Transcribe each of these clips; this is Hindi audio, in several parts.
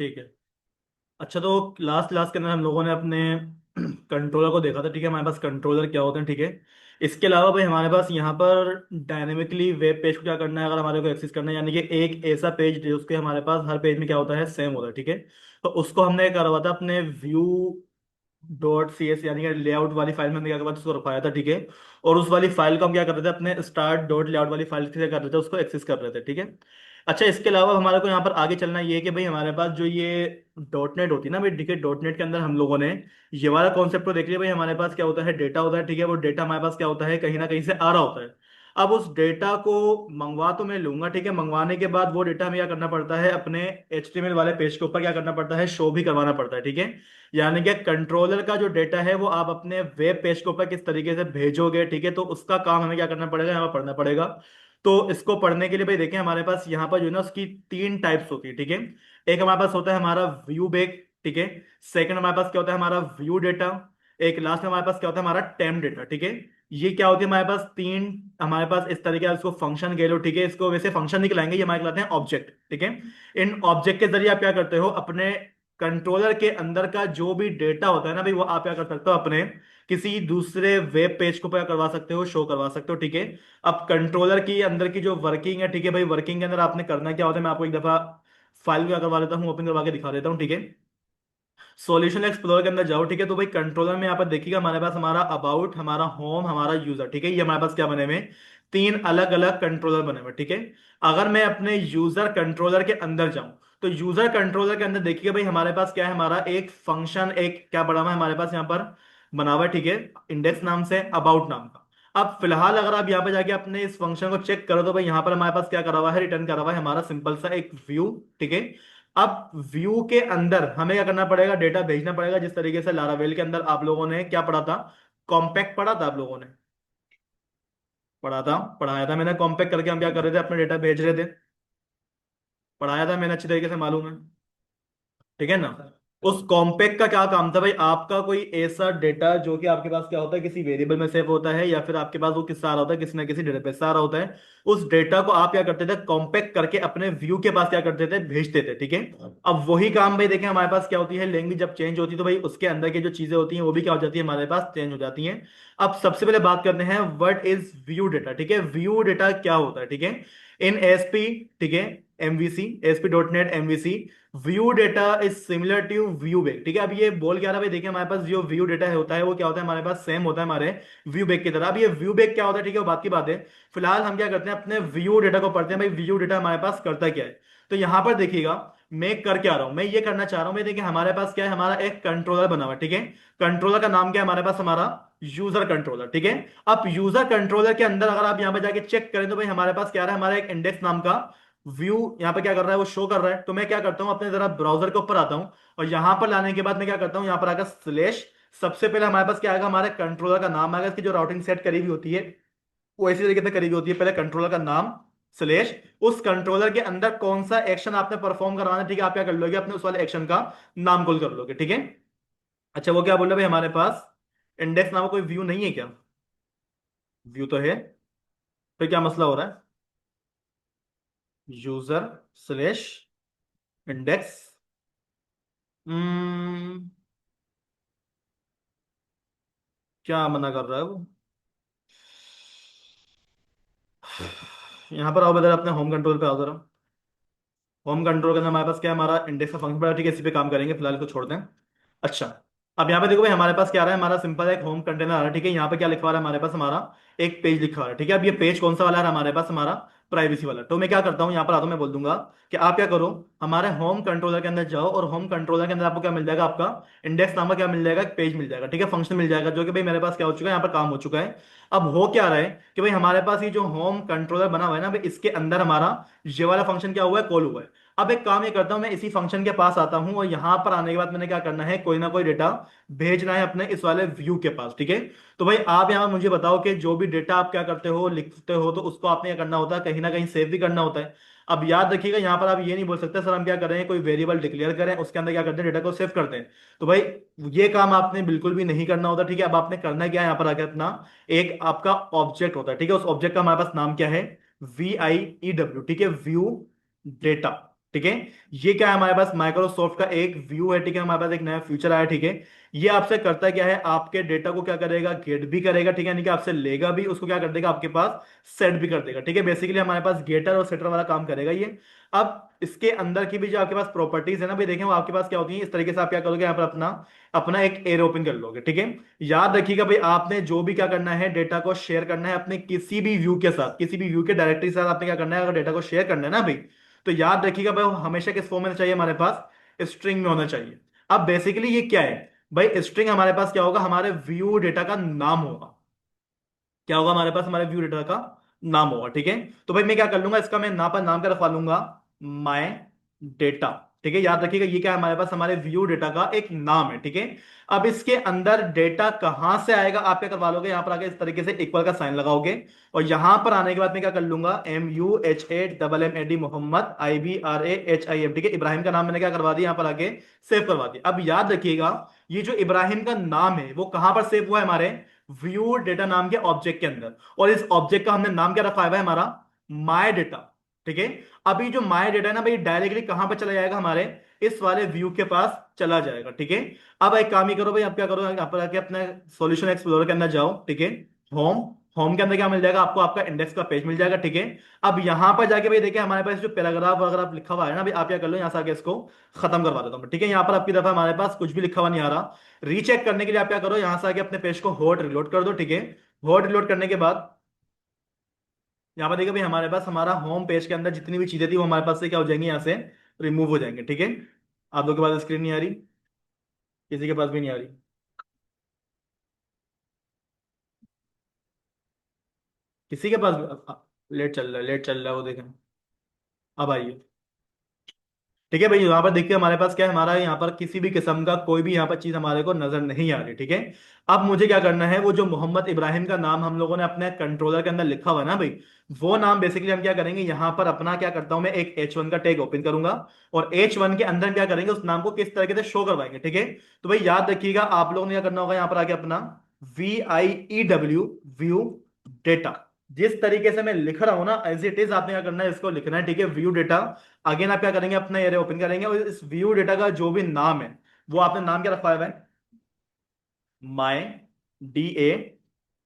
ठीक है। अच्छा, तो लास्ट क्लास के अंदर हम लोगों ने अपने कंट्रोलर को देखा था। ठीक है, हमारे पास कंट्रोलर क्या होते हैं। ठीक है, इसके अलावा भाई हमारे पास यहाँ पर डायनेमिकली वेब पेज को क्या करना है, अगर हमारे को एक्सेस करना है, यानी कि एक ऐसा पेज जो उसके हमारे पास हर पेज में क्या होता है, सेम होता है। ठीक है, तो उसको हमने क्या करवा था अपने व्यू डॉट सी एस यानी कि लेआउट वाली फाइल में हमने क्या करवा था, उसको रखवाया था। ठीक है, और उस वाली फाइल को हम क्या कर रहे थे, अपने स्टार्ट डॉट लेआउट वाली फाइल से क्या कर रहे थे, उसको एक्सेस कर रहे थे। ठीक है। अच्छा, इसके अलावा हमारे को यहाँ पर आगे चलना ये है कि भाई हमारे पास जो ये डॉट नेट होती है ना भाई, ठीक है, डॉट नेट के अंदर हम लोगों ने ये वाला कॉन्सेप्ट को देख लिया भाई। हमारे पास क्या होता है, डेटा होता है। ठीक है, वो डेटा हमारे पास क्या होता है, कहीं ना कहीं से आ रहा होता है। अब उस डेटा को मंगवा तो मैं लूंगा। ठीक है, मंगवाने के बाद वो डेटा हमें क्या करना पड़ता है, अपने HTML वाले पेज के ऊपर क्या करना पड़ता है, शो भी करवाना पड़ता है। ठीक है, यानी कि कंट्रोलर का जो डेटा है वो आप अपने वेब पेज के ऊपर किस तरीके से भेजोगे। ठीक है, तो उसका काम हमें क्या करना पड़ेगा, यहाँ पर पढ़ना पड़ेगा। तो इसको पढ़ने के लिए भाई देखें, हमारे पास यहाँ पर जो है ना उसकी तीन टाइप्स होती है। ठीक है, एक हमारे पास होता है हमारा व्यू बेक। ठीक है, सेकंड हमारे पास क्या होता है, हमारा व्यू डेटा। एक लास्ट में हमारे पास क्या होता है, हमारा टेम्प डेटा। ठीक है, ये क्या होती है हमारे पास तीन, हमारे पास इस तरीके से इसको फंक्शन कह लो। ठीक है, इसको वैसे फंक्शन नहीं कहलाएंगे, ये हमारे कहलाते हैं ऑब्जेक्ट। ठीक है, इन ऑब्जेक्ट के जरिए आप क्या करते हो, अपने कंट्रोलर के अंदर का जो भी डेटा होता है ना भाई, वो आप क्या कर सकते हो, अपने किसी दूसरे वेब पेज को क्या करवा सकते हो, शो करवा सकते हो। ठीक है, अब कंट्रोलर की अंदर की जो वर्किंग है, ठीक है भाई, वर्किंग के अंदर आपने करना क्या होता है, मैं आपको एक दफा फाइल क्या करवा देता हूँ, ओपन करवा के दिखा देता हूँ। ठीक है, सॉल्यूशन एक्सप्लोरर के अंदर जाओ। ठीक है, तो भाई कंट्रोलर में यहाँ पर देखिएगा हमारे पास हमारा अबाउट, हमारा होम, हमारा यूजर। ठीक है, ये हमारे पास क्या बने हुए, तीन अलग अलग कंट्रोलर बने हुए। ठीक है, अगर मैं अपने यूजर कंट्रोलर के अंदर जाऊं, तो यूजर कंट्रोलर के अंदर देखिए भाई हमारे पास क्या है, हमारा एक फंक्शन, एक क्या बना हुआ है हमारे पास यहाँ पर बना हुआ है। ठीक है, इंडेक्स नाम से, अबाउट नाम का। अब फिलहाल अगर आप यहाँ पे जाके अपने इस फंक्शन को चेक करो, तो भाई यहाँ पर हमारे पास क्या करा हुआ है, रिटर्न करा हुआ है हमारा सिंपल सा एक व्यू। ठीक है, अब व्यू के अंदर हमें क्या करना पड़ेगा, डेटा भेजना पड़ेगा, जिस तरीके से लारावेल के अंदर आप लोगों ने क्या पढ़ा था, कॉम्पैक्ट पढ़ा था, आप लोगों ने पढ़ा था, पढ़ाया था मैंने, कॉम्पैक्ट करके हम क्या कर रहे थे, अपने डेटा भेज रहे थे। पढ़ाया था मैंने अच्छी तरीके से, मालूम है। ठीक है ना। उस कॉम्पैक्ट का क्या काम था भाई, आपका कोई ऐसा डेटा जो कि आपके पास क्या होता है, किसी वेरिएबल में सेव होता है, या फिर आपके पास वो किससे आ रहा होता है, किसी ना किसी डेटाबेस से आ रहा होता है। उस डेटा को आप क्या करते थे, कॉम्पैक्ट करके अपने व्यू के पास क्या करते थे, भेजते थे। ठीक है, अब वही काम भाई देखें हमारे पास क्या होती है, लैंग्वेज जब चेंज होती है तो भाई उसके अंदर की जो चीजें होती हैं वो भी क्या हो जाती है, हमारे पास चेंज हो जाती हैं। अब सबसे पहले बात करते हैं व्हाट इज व्यू डेटा। ठीक है, व्यू डेटा क्या होता है। ठीक है, इन एसपी, ठीक है, MVC, ASP.NET MVC, view data is similar to view bag. ठीक है, अब ये बोल क्या रहा है भाई, देखिए हमारे पास जो व्यू डेटा होता है वो क्या होता है, हमारे पास सेम होता है हमारे व्यू बेक की तरह। अब ये व्यू बेक क्या होता है, ठीक है, वो बात की बात है। फिलहाल हम क्या करते हैं, अपने व्यू डेटा को पढ़ते हैं भाई, व्यू डेटा हमारे पास करता क्या है। तो यहां पर देखिएगा, मैं कर क्या रहा हूं, मैं ये करना चाह रहा हूं, मैं देखिए हमारे पास क्या है, हमारा एक कंट्रोलर बना हुआ है। ठीक है, कंट्रोलर का नाम क्या है हमारे पास, हमारा यूजर कंट्रोलर। ठीक है, अब यूजर कंट्रोलर के अंदर अगर आप यहां पर जाके चेक करें, तो भाई हमारे पास क्या रहा है, हमारा एक इंडेक्स नाम का व्यू यहाँ पे क्या कर रहा है, वो शो कर रहा है। तो मैं क्या करता हूँ, अपने जरा ब्राउजर के ऊपर आता हूँ, और यहां पर लाने के बाद मैं क्या करता हूँ, यहाँ पर आकर स्लेश, सबसे पहले हमारे पास क्या आएगा, हमारे कंट्रोलर का नाम आएगा, इसकी जो राउटिंग सेट करी हुई होती है वो इसी तरीके से करी हुई होती है, पहले कंट्रोलर का नाम स्लेश, उस कंट्रोलर के अंदर कौन सा एक्शन आपने परफॉर्म करवाना है। ठीक है, आप क्या कर लोगे, अपने उस वाले एक्शन का नाम कॉल कर लोगे। ठीक है, अच्छा, वो क्या बोल रहे भाई, हमारे पास इंडेक्स नाम का कोई व्यू नहीं है क्या, व्यू तो है, फिर क्या मसला हो रहा है, यूजर स्लेश इंडेक्स। क्या मना कर रहा है वो, यहाँ पर आओ बदल, अपने होम कंट्रोल पे आओ जरा। होम कंट्रोल के अंदर हमारे पास क्या है, हमारा इंडेक्स का फंक्शन पड़ा है। ठीक है, इसी पे काम करेंगे, फिलहाल को छोड़ दें। अच्छा, अब यहाँ पे देखो भाई हमारे पास क्या आ रहा है, हमारा सिंपल एक होम कंटेनर आ रहा है। ठीक है, यहाँ पे क्या लिखवा रहा है हमारे पास, हमारा एक पेज लिखा रहा है। ठीक है, अब ये पेज कौन सा वाला है हमारे पास, हमारा प्राइवेसी वाला। तो मैं क्या करता हूँ, यहाँ पर आता हूँ, मैं बोल दूंगा कि आप क्या करो, हमारे होम कंट्रोलर के अंदर जाओ, और होम कंट्रोलर के अंदर आपको क्या मिल जाएगा, आपका इंडेक्स नाम का क्या मिल जाएगा, एक पेज मिल जाएगा। ठीक है, फंक्शन मिल जाएगा, जो कि भाई मेरे पास क्या हो चुका है, यहाँ पर काम हो चुका है। अब हो क्या रहा है कि भाई हमारे पास ये जो होम कंट्रोलर बना हुआ है ना भाई, इसके अंदर हमारा ये वाला फंक्शन क्या हुआ है, कॉल हुआ है। अब एक काम ये करता हूं, मैं इसी फंक्शन के पास आता हूं, और यहां पर आने के बाद मैंने क्या करना है, कोई ना कोई डेटा भेजना है अपने इस वाले व्यू के पास। ठीक है, तो भाई आप यहां मुझे बताओ कि जो भी डेटा आप क्या करते हो, लिखते हो, तो उसको आपने क्या करना होता है, कहीं ना कहीं सेव भी करना होता है। अब याद रखिएगा, यहां पर आप ये नहीं बोल सकते सर हम क्या कर रहे हैं, कोई वेरिएबल डिक्लेयर करें, उसके अंदर क्या करते हैं, डेटा को सेव करते हैं। तो भाई ये काम आपने बिल्कुल भी नहीं करना होता। ठीक है, अब आपने करना क्या है, यहाँ पर आकर अपना एक आपका ऑब्जेक्ट होता है। ठीक है, उस ऑब्जेक्ट का हमारे पास नाम क्या है, VIEW। ठीक है, व्यू डेटा। ठीक है। ये क्या है हमारे पास माइक्रोसॉफ्ट का एक व्यू है, ठीक है, हमारे पास एक नया फीचर आया, ठीक है। ये आपसे करता क्या है, आपके डेटा को क्या करेगा, गेट भी करेगा, ठीक है, यानी कि आपसे लेगा भी, उसको क्या कर देगा आपके पास सेट भी कर देगा, ठीक है। बेसिकली हमारे पास गेटर और सेटर वाला काम करेगा ये। अब इसके अंदर की भी जो आपके पास प्रॉपर्टीज है ना भाई, देखें वो आपके पास क्या होती है, इस तरीके से आप क्या करोगे यहाँ पर अपना अपना एक एरो ओपन कर लोगे, ठीक है। याद रखिएगा भाई, आपने जो भी क्या करना है, डेटा को शेयर करना है अपने किसी भी व्यू के साथ, किसी भी व्यू के डायरेक्टरी के साथ आपने क्या करना है, अगर डेटा को शेयर करना है ना भाई, तो याद रखिएगा भाई वो हमेशा किस फॉर्म में चाहिए हमारे पास, स्ट्रिंग में होना चाहिए। अब बेसिकली ये क्या है भाई, स्ट्रिंग हमारे पास क्या होगा, हमारे व्यू डेटा का नाम होगा। क्या होगा हमारे पास, हमारे व्यू डेटा का नाम होगा, ठीक है। तो भाई मैं क्या कर लूंगा, इसका मैं नाम पर नाम क्या रखवा लूंगा, माय डेटा, ठीक है। याद रखिएगा ये क्या है हमारे पास, हमारे व्यू डेटा का एक नाम है, ठीक है। अब इसके अंदर डेटा कहां से आएगा, आप क्या करवा लोगे, यहां पर आके इस तरीके से इक्वल का साइन लगाओगे, और यहां पर आने के बाद मैं क्या कर लूंगा, MUHAMMAD मोहम्मद IBRAHIM, ठीक है, इब्राहिम का नाम मैंने क्या करवा दिया, यहां पर आके सेव करवा दिया। अब याद रखिएगा ये जो इब्राहिम का नाम है वो कहां पर सेव हुआ है, हमारे व्यू डेटा नाम के ऑब्जेक्ट के अंदर, और इस ऑब्जेक्ट का हमने नाम क्या रखा है भाई, हमारा माय डेटा, ठीक है। अभी जो माय डेटा है ना भाई, डायरेक्टली कहां पर चला जाएगा, हमारे इस वाले व्यू के पास चला जाएगा, ठीक है। अब एक काम ही करो भाई, आप क्या करो, यहाँ पर आके अपने सॉल्यूशन एक्सप्लोरर के अंदर जाओ, ठीक है। होम होम के अंदर क्या मिल जाएगा आपको, आपका इंडेक्स का पेज मिल जाएगा, ठीक है। अब यहां पर जाके भाई देखिए हमारे पास जो पैराग्राफ वगैरह लिखा हुआ है ना भाई, आप क्या कर लो, यहां से आके इसको खत्म करवा देता हूं, ठीक है। यहां पर आपकी दफा हमारे पास कुछ भी लिखा हुआ नहीं आ रहा। रीचेक करने के लिए आप क्या करो, यहां से आके अपने पेज को हॉट रिलोड कर दो, ठीक है। हॉट रिलोड करने के बाद यहाँ पर देखिए भाई हमारे पास हमारा होम पेज के अंदर जितनी भी चीजें थी वो हमारे पास से क्या हो जाएंगी, यहाँ से रिमूव हो जाएंगे, ठीक है। आप लोगों के पास स्क्रीन नहीं आ रही, किसी के पास भी नहीं आ रही, किसी के पास भी लेट चल रहा है, लेट चल रहा है वो देखें। अब आइए, ठीक है भाई, यहाँ पर देखिए हमारे पास क्या है, हमारा यहाँ पर किसी भी किस्म का कोई भी यहाँ पर चीज हमारे को नजर नहीं आ रही, ठीक है। अब मुझे क्या करना है, वो जो मोहम्मद इब्राहिम का नाम हम लोगों ने अपने कंट्रोलर के अंदर लिखा हुआ है ना भाई, वो नाम बेसिकली हम क्या करेंगे, यहाँ पर अपना क्या करता हूं मैं, एक H1 का टैग ओपन करूंगा, और H1 के अंदर हम क्या करेंगे, उस नाम को किस तरीके से शो करवाएंगे, ठीक है। तो भाई याद रखिएगा आप लोगों ने क्या करना होगा, यहाँ पर आके अपना VIEW व्यू डेटा, जिस तरीके से मैं लिख रहा हूं ना एज इट इज आपने क्या करना है, इसको लिखना है, ठीक है, व्यू डेटा। अगेन आप क्या करेंगे, अपना एरे ओपन करेंगे, और इस व्यू डेटा का जो भी नाम है वो आपने नाम क्या रखा है, माय DATA,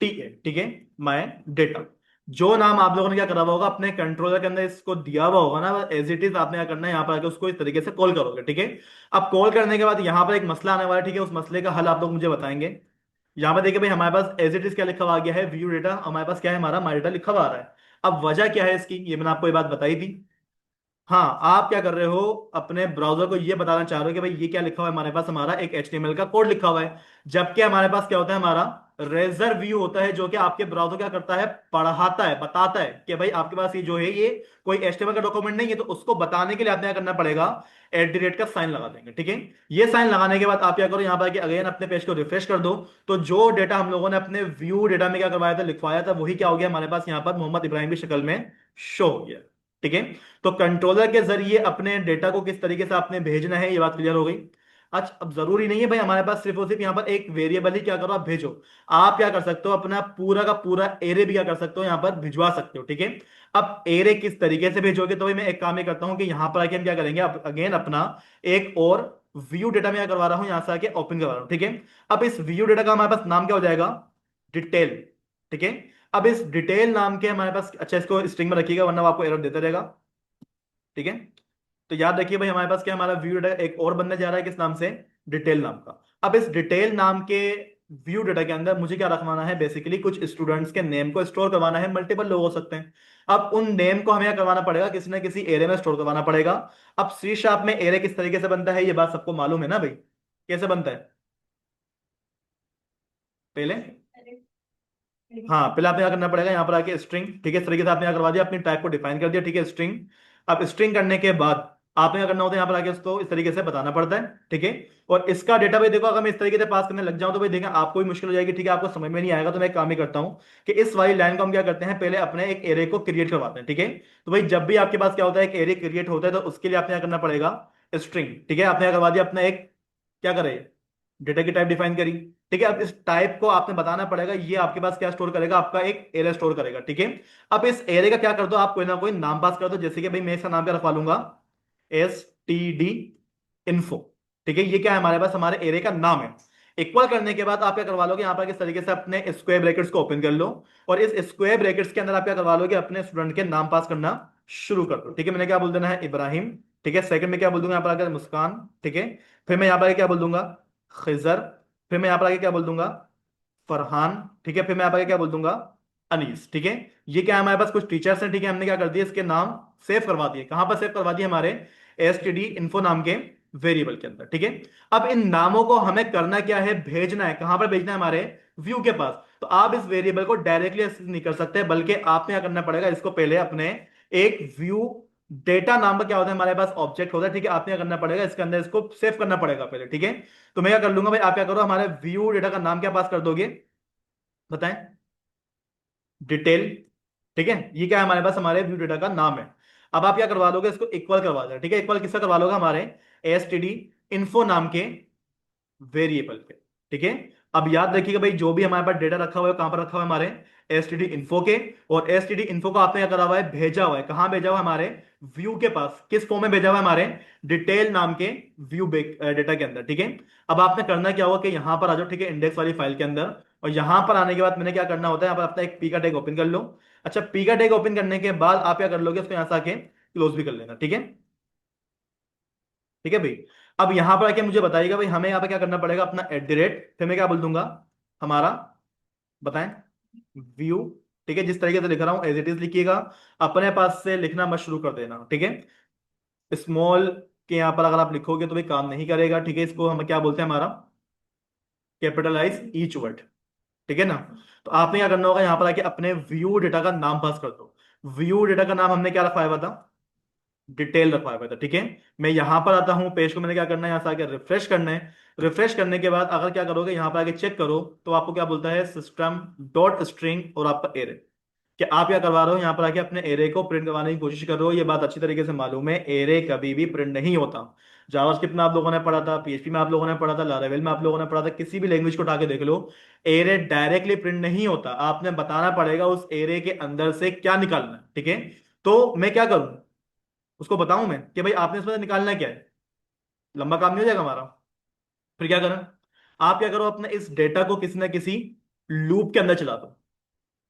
ठीक है, माय डेटा। जो नाम आप लोगों ने क्या करा हुआ होगा अपने कंट्रोलर के अंदर इसको दिया हुआ होगा ना, एज इट इज आपने क्या करना है, यहाँ पर आके उसको इस तरीके से कॉल करोगे, ठीक है। अब कॉल करने के बाद यहाँ पर एक मसला आने वाला है, ठीक है, उस मसले का हल आप लोग मुझे बताएंगे। यहाँ पर देखिए भाई हमारे पास एज इट इज क्या लिखा हुआ आ गया है, व्यू डेटा, हमारे पास क्या है, हमारा माई डेटा लिखा हुआ आ रहा है। अब वजह क्या है इसकी, ये मैंने आपको ये बात बताई थी। हाँ, आप क्या कर रहे हो, अपने ब्राउजर को ये बताना चाह रहे हो कि भाई ये क्या लिखा हुआ है, हमारे पास हमारा एक HTML का कोड लिखा हुआ है, जबकि हमारे पास क्या होता है, हमारा रेजर व्यू होता है, जो कि आपके ब्राउजर क्या करता है, पढ़ाता है, बताता है कि भाई आपके पास ये जो है ये कोई HTML का डॉक्यूमेंट नहीं है, तो उसको बताने के लिए आपने क्या करना पड़ेगा, @ का साइन लगा देंगे, ठीक है। ये साइन लगाने के बाद आप क्या करो, यहाँ पर अगेन अपने पेज को रिफ्रेश कर दो, तो जो डेटा हम लोगों ने अपने व्यू डेटा में क्या करवाया था, लिखवाया था, वही क्या हो गया हमारे पास यहाँ पर मोहम्मद इब्राहिम की शक्ल में शो हो गया, ठीक है। तो कंट्रोलर के जरिए अपने डेटा को किस तरीके से आपने भेजना है, ये बात क्लियर हो गई। अच्छा, अब जरूरी नहीं है भाई हमारे पास सिर्फ और सिर्फ यहाँ पर एक वेरिएबल ही क्या करो आप भेजो, आप क्या कर सकते हो, अपना पूरा का पूरा एरे भी क्या कर सकते हो, यहाँ पर भिजवा सकते हो, ठीक है। अब एरे किस तरीके से भेजोगे, तो भाई मैं एक काम ही करता हूँ कि यहाँ पर आके हम क्या करेंगे, अब अगेन अपना एक और व्यू डेटा में क्या करवा रहा हूँ, यहाँ से आके ओपन करवा रहा हूँ, ठीक है। अब इस व्यू डेटा का हमारे पास नाम क्या हो जाएगा, डिटेल, ठीक है। अब इस डिटेल नाम के हमारे पास, अच्छा इसको स्ट्रिंग में रखिएगा वरना वो आपको एरर देता रहेगा, ठीक है। तो याद रखिए भाई हमारे पास क्या, हमारा व्यू डेटा एक और बनने जा रहा है, किस नाम से, डिटेल नाम का। अब इस डिटेल नाम के व्यू डेटा के अंदर मुझे क्या रखवाना है, बेसिकली कुछ स्टूडेंट्स के नेम को स्टोर करवाना है, मल्टीपल लोग हो सकते हैं। अब उन नेम को हमें क्या करवाना पड़ेगा, किसी ना किसी एरे में स्टोर करवाना पड़ेगा। अब सी शार्प में एरे किस तरीके से बनता है, ये बात सबको मालूम है ना भाई, कैसे बनता है पहले। हाँ, पहले आपने क्या करना पड़ेगा, यहाँ पर आके स्ट्रिंग, ठीक है, इस तरीके से आपने क्या करवा दिया, अपनी टाइप को डिफाइन कर दिया, ठीक है, स्ट्रिंग। अब स्ट्रिंग करने के बाद आपने क्या करना होता है, यहाँ पर आके उसको इस तरीके से बताना पड़ता है, ठीक है। और इसका डेटा भाई देखो, अगर मैं इस तरीके से पास करने लग जाऊं तो भाई देखिए आपको भी मुश्किल हो जाएगी, ठीक है, आपको समझ में नहीं आएगा। तो मैं एक काम ही करता हूँ कि इस वाली लाइन को हम क्या करते हैं, पहले अपने एक एरे को क्रिएट करवाते हैं, ठीक है। तो भाई जब भी आपके पास क्या होता है, एक एरे क्रिएट होता है, तो उसके लिए आपने क्या करना पड़ेगा, स्ट्रिंग, ठीक है, आपने क्या करवा दिया, अपना एक क्या करे, डेटा की टाइप डिफाइन करी, ठीक है। अब इस टाइप को आपने बताना पड़ेगा, ये आपके पास क्या स्टोर करेगा, आपका एक एरे स्टोर करेगा, ठीक है। अब इस एरे का क्या कर दो, आप कोई ना कोई नाम पास कर दो, जैसे कि भाई मैं इसका नाम क्या रखवा लूंगा, std info। ठीक है, ये क्या है हमारे पास, हमारे एरे का नाम है। इक्वल करने के बाद आप क्या करवा लोगे यहाँ पर, किस तरीके से अपने स्क्वायर ब्रैकेट्स को ओपन कर लो, और इस स्क्वायर ब्रैकेट्स के अंदर आप क्या करवा लोगे, अपने स्टूडेंट के नाम पास करना शुरू कर दो। ठीक है, मैंने क्या बोल देना है, इब्राहिम। ठीक है, सेकंड में क्या बोल दूंगा यहाँ पर आकर, मुस्कान। ठीक है, फिर मैं यहाँ पर आगे क्या बोल दूंगा, खिजर। फिर मैं यहाँ पर आगे क्या बोल दूंगा, फरहान। ठीक है, फिर मैं यहाँ पर आगे क्या बोल दूंगा, अनीस। ठीक है, ये क्या है हमारे पास कुछ टीचर्स हैं। ठीक है, हमने क्या कर दिया, इसके नाम सेव करवा दिए। कहां पर सेव करवा दिए, हमारे std info नाम के वेरिएबल के अंदर। ठीक है, अब इन नामों को हमें करना क्या है, भेजना है। कहां पर भेजना है, हमारे व्यू के पास। तो आप इस वेरिएबल को डायरेक्टली एक्सेस नहीं कर सकते, बल्कि आपने क्या करना पड़ेगा, इसको पहले अपने एक व्यू डेटा नाम का क्या होता है हमारे पास ऑब्जेक्ट होता है। ठीक है, आपने क्या करना पड़ेगा, इसके अंदर इसको सेव करना पड़ेगा पहले। ठीक है, तो मैं क्या कर लूंगा भाई, आप क्या करो, हमारे व्यू डेटा का नाम क्या पास कर दोगे, बताएं, डिटेल। ठीक है, ये क्या है हमारे पास, हमारे व्यू डेटा का नाम है। अब आप क्या करवा लोगे, इसको इक्वल करवा दो। ठीक है, इक्वल किसका करवा लोगे, हमारे std info नाम के वेरिएबल पे। ठीक है, अब याद रखिएगा भाई, जो भी हमारे पास डेटा रखा हुआ है, कहां पर रखा हुआ है, हमारे std info के। और std info को आपने क्या करा हुआ है, भेजा हुआ है। कहां भेजा हुआ है, हमारे व्यू के पास। किस फॉर्म में भेजा हुआ है, हमारे डिटेल नाम के व्यू डेटा के अंदर। ठीक है, अब आपने करना क्या होगा कि यहां पर आ जाओ। ठीक है, इंडेक्स वाली फाइल के अंदर, और यहां पर आने के बाद मैंने क्या करना होता है, यहाँ पर अपना एक पी का टैग ओपन कर लो। अच्छा, पी का टैग ओपन करने के बाद आप क्या कर लोगे, उसको यहां से आके क्लोज भी कर लेना। ठीक है, ठीक है भाई। अब यहां पर आके मुझे बताइएगा भाई, हमें यहाँ पे क्या करना पड़ेगा, अपना @, फिर मैं क्या बोल दूंगा, हमारा, बताएं, व्यू। ठीक है, जिस तरीके से लिख रहा हूं एज इट इज लिखिएगा, अपने पास से लिखना मत शुरू कर देना। ठीक है, स्मॉल के यहाँ पर अगर आप लिखोगे तो भी काम नहीं करेगा। ठीक है, इसको हम क्या बोलते हैं, हमारा कैपिटलाइज ईच वर्ड। ठीक है ना। तो आपने क्या करना होगा, यहाँ पर आके अपने व्यू डेटा का नाम पास कर दो। व्यू डेटा का नाम हमने क्या रखवाया हुआ था, डिटेल रखवाया हुआ था। ठीक है, मैं यहां पर आता हूं, पेज को मैंने क्या करना है, यहाँ से आके रिफ्रेश करना है। रिफ्रेश करने के बाद अगर क्या करोगे, यहाँ पर आके चेक करो, तो आपको क्या बोलता है, सिस्टम डॉट स्ट्रिंग और आपका एरे। कि आप क्या करवा रहे हो, यहाँ पर आके अपने एरे को प्रिंट करवाने की कोशिश कर रहे हो। ये बात अच्छी तरीके से मालूम है, एरे कभी भी प्रिंट नहीं होता। जावास्क्रिप्ट में आप लोगों ने पढ़ा था, पीएचपी में आप लोगों ने पढ़ा था, लारावेल में आप लोगों ने पढ़ा था, किसी भी लैंग्वेज को उठा के देख लो, एरे डायरेक्टली प्रिंट नहीं होता। आपने बताना पड़ेगा उस एरे के अंदर से क्या निकालना है। ठीक है, तो मैं क्या करूं, उसको बताऊं मैं कि भाई आपने इसमें से निकालना क्या है, लंबा काम नहीं हो जाएगा हमारा। फिर क्या करें, आप क्या करो, अपने इस डेटा को किसी ना किसी लूप के अंदर चला दो।